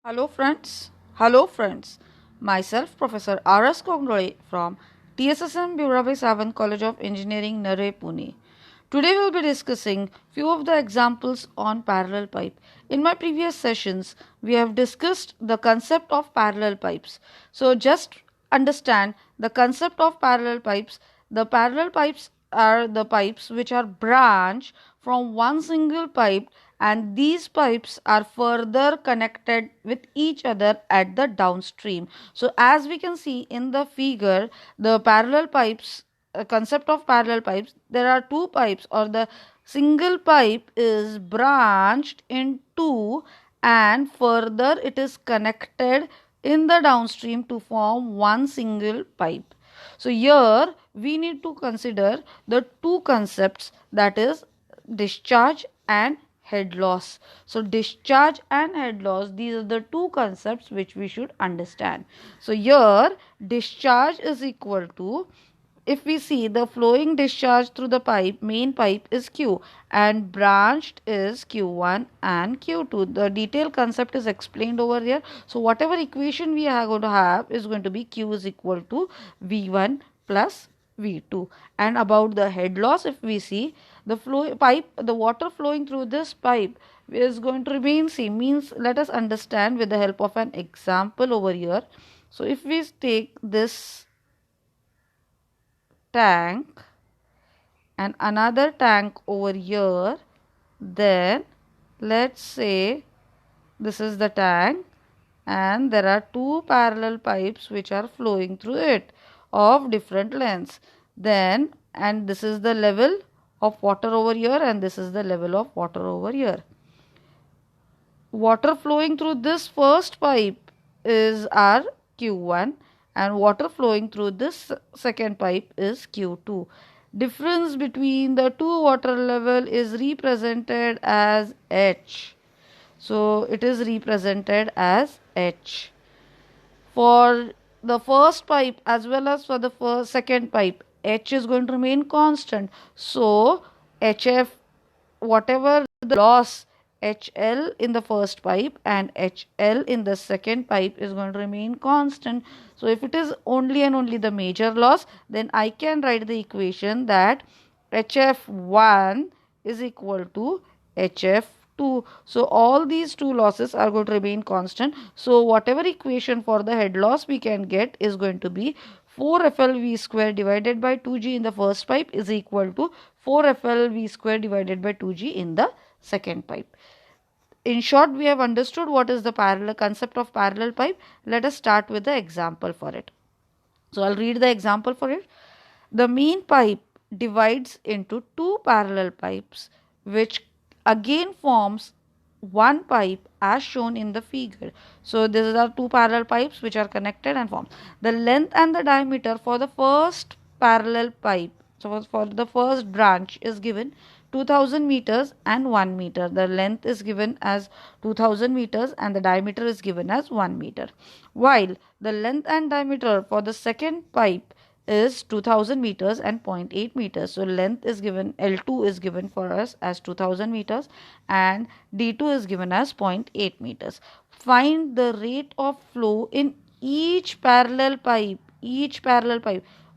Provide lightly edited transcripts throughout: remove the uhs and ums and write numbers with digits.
Hello friends. Myself Professor R.S. Kognole from TSSM Bureau 7 College of Engineering, Nare, Pune. Today we'll be discussing few of the examples on parallel pipe. In my previous sessions, we have discussed the concept of parallel pipes. So just understand the concept of parallel pipes. The parallel pipes are the pipes which are branched from one single pipe, and these pipes are further connected with each other at the downstream. So as we can see in the figure, the parallel pipes concept of parallel pipes, there are two pipes, or the single pipe is branched in two, and further it is connected in the downstream to form one single pipe. So here we need to consider the two concepts, that is discharge and head loss. So discharge and head loss, these are the two concepts which we should understand. So here discharge is equal to, if we see the flowing discharge through the pipe, main pipe is Q and branched is Q1 and Q2. The detailed concept is explained over here. So whatever equation we are going to have is going to be Q is equal to V1 plus V2. And about the head loss, if we see the the water flowing through this pipe is going to remain same. Means let us understand with the help of an example over here. So if we take this tank and another tank over here, then let's say this is the tank and there are two parallel pipes which are flowing through it of different lengths. Then, and this is the level of water over here and this is the level of water over here. Water flowing through this first pipe is our Q1 and water flowing through this second pipe is Q2. Difference between the two water level is represented as H. So it is represented as H. For the first pipe as well as for the second pipe, H is going to remain constant. So HF, whatever the loss HL in the first pipe and HL in the second pipe is going to remain constant. So if it is only and only the major loss, then I can write the equation that HF1 is equal to HF2. So all these two losses are going to remain constant. So whatever equation for the head loss we can get is going to be 4FLV square divided by 2G in the first pipe is equal to 4FLV square divided by 2G in the second pipe. In short, we have understood what is the parallel concept of parallel pipe. Let us start with the example for it. So I'll read the example for it. The main pipe divides into two parallel pipes, which again forms one pipe as shown in the figure. So these are two parallel pipes which are connected and formed. The length and the diameter for the first parallel pipe, so for the first branch, is given 2000 meters and 1 meter. The length is given as 2000 meters and the diameter is given as 1 meter. While the length and diameter for the second pipe is 2000 meters and 0.8 meters. So length is given, L2 is given for us as 2000 meters and D2 is given as 0.8 meters. Find the rate of flow in each parallel pipe.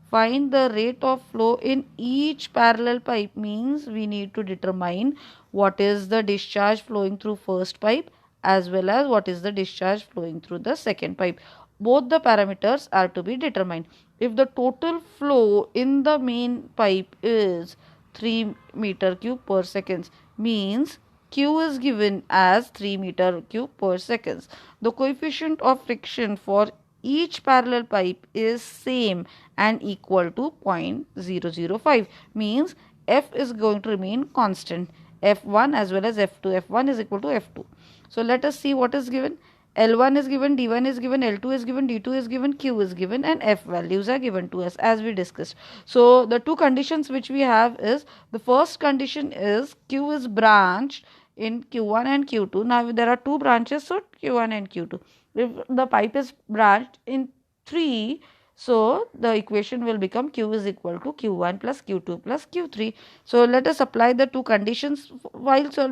Find the rate of flow in each parallel pipe means we need to determine what is the discharge flowing through first pipe as well as what is the discharge flowing through the second pipe. Both the parameters are to be determined. If the total flow in the main pipe is 3 meter cube per second, means Q is given as 3 meter cube per second. The coefficient of friction for each parallel pipe is same and equal to 0.005, means F is going to remain constant, F1 as well as F2. F1 is equal to F2. So let us see what is given. L1 is given, D1 is given, L2 is given, D2 is given, Q is given and F values are given to us as we discussed. So the two conditions which we have is, the first condition is Q is branched in Q1 and Q2. Now there are two branches, so Q1 and Q2. If the pipe is branched in 3, So the equation will become Q is equal to Q1 plus Q2 plus Q3. So let us apply the two conditions.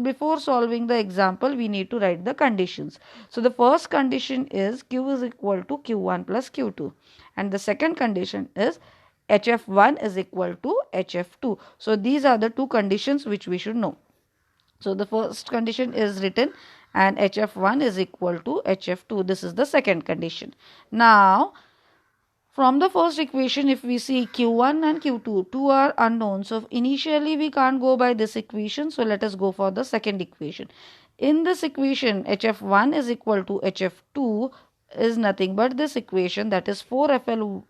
Before solving the example, we need to write the conditions. So the first condition is Q is equal to Q1 plus Q2, and the second condition is HF1 is equal to HF2. So these are the two conditions which we should know. So the first condition is written, and HF1 is equal to HF2. This is the second condition. Now from the first equation, if we see Q1 and Q2, two are unknown. So initially we can't go by this equation. So let us go for the second equation. In this equation, HF1 is equal to HF2 is nothing but this equation, that is 4FL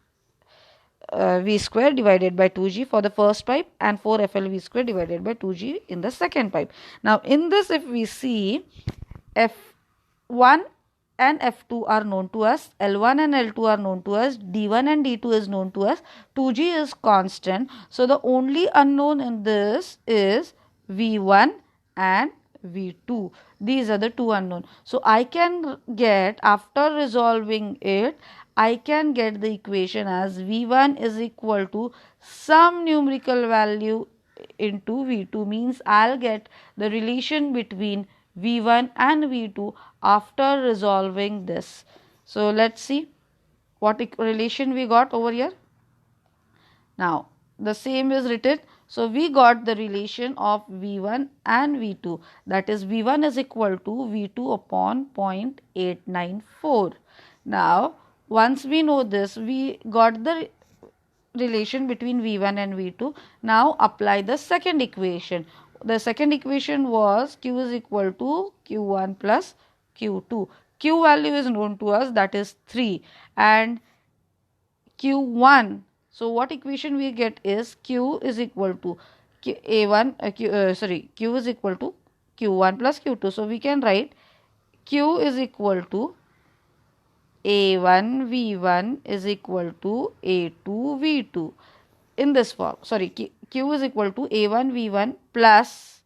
V square divided by 2G for the first pipe and 4FL V square divided by 2G in the second pipe. Now in this, if we see, F1 and F2 are known to us, L1 and L2 are known to us, D1 and D2 is known to us, 2G is constant. So the only unknown in this is V1 and V2. These are the two unknown. So I can get, after resolving it, I can get the equation as V1 is equal to some numerical value into V2, means I'll get the relation between V1 and V2 after resolving this. So let's see what relation we got over here. Now the same is written. So we got the relation of V1 and V2, that is V1 is equal to V2 upon 0.894. Now once we know this, we got the relation between V1 and V2. Now apply the second equation. The second equation was Q is equal to Q1 plus Q2. Q value is known to us, that is 3, and Q1. So what equation we get is Q is equal to Q is equal to Q1 plus Q2. So we can write Q is equal to A1 V1 is equal to A2 V2 in this form. Q is equal to A1 V1 plus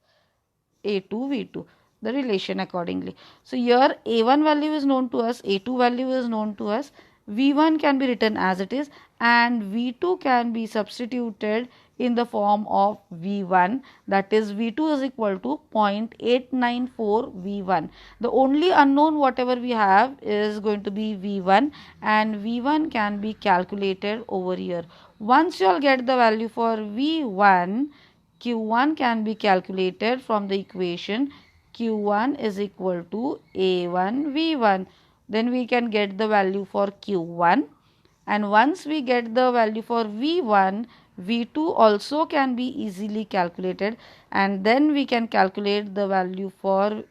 A2 V2, the relation accordingly. So here A1 value is known to us, A2 value is known to us, V1 can be written as it is, and V2 can be substituted in the form of V1, that is V2 is equal to 0.894 V1. The only unknown whatever we have is going to be V1, and V1 can be calculated over here. Once you all get the value for V1, Q1 can be calculated from the equation Q1 is equal to A1 V1. Then we can get the value for Q1, and once we get the value for V1, V2 also can be easily calculated, and then we can calculate the value for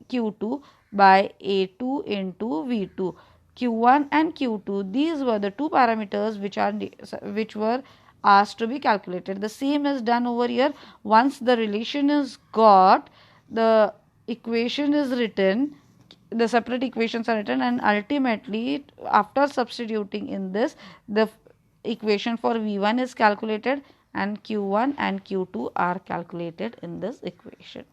Q2 by A2 into V2. Q1 and Q2, these were the two parameters which were asked to be calculated. The same is done over here. Once the relation is got, the equation is written, the separate equations are written, and ultimately after substituting in this, the equation for V1 is calculated and Q1 and Q2 are calculated in this equation.